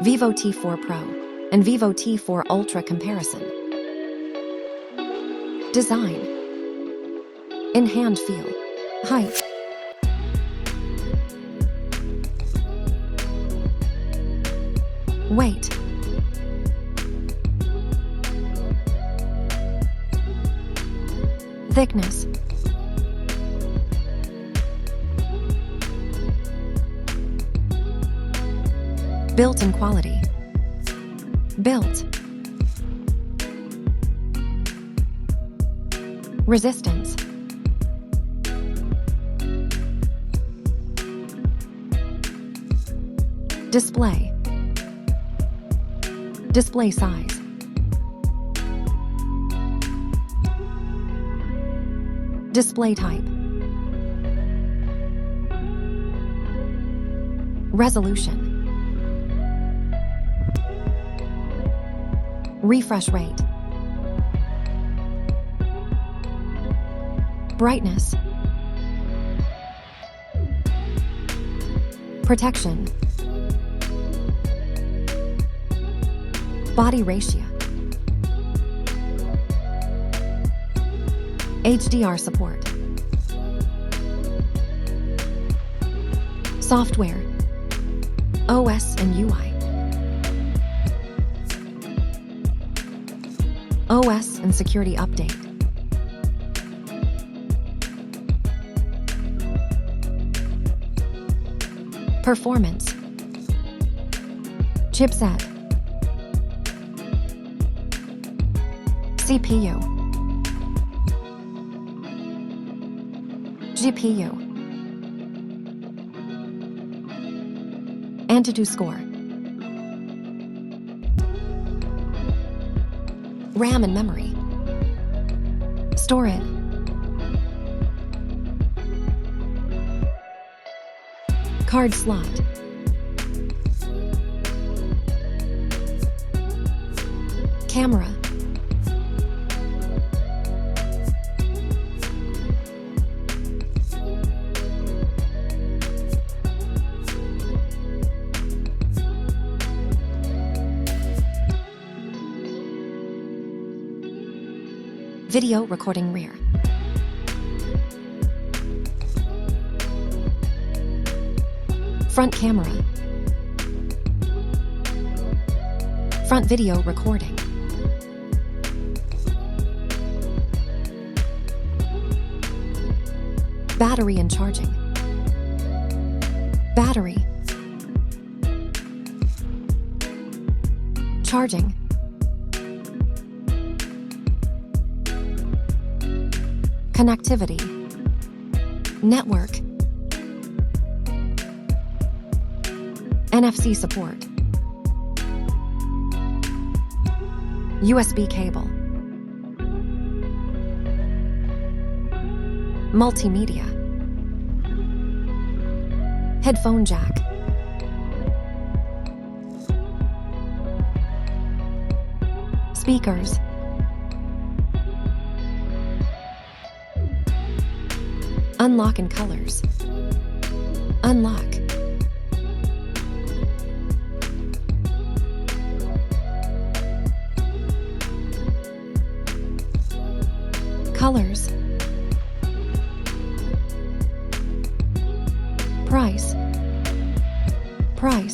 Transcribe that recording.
Vivo T4 Pro and Vivo T4 Ultra comparison. Design. In-hand feel. Height. Weight. Thickness. Built-in quality. Built. Resistance. Display. Display size. Display type. Resolution. Refresh rate. Brightness. Protection. Body ratio. HDR support. Software. OS and UI. OS and security update. Performance. Chipset. CPU. GPU. Antutu score. RAM and memory. Store it. Card slot. Camera. Video recording rear. Front camera. Front video recording. Battery and charging. Battery. Charging. Connectivity. Network. NFC support. USB cable. Multimedia. Headphone jack. Speakers. Unlock in colors. Unlock. Colors. Price. Price.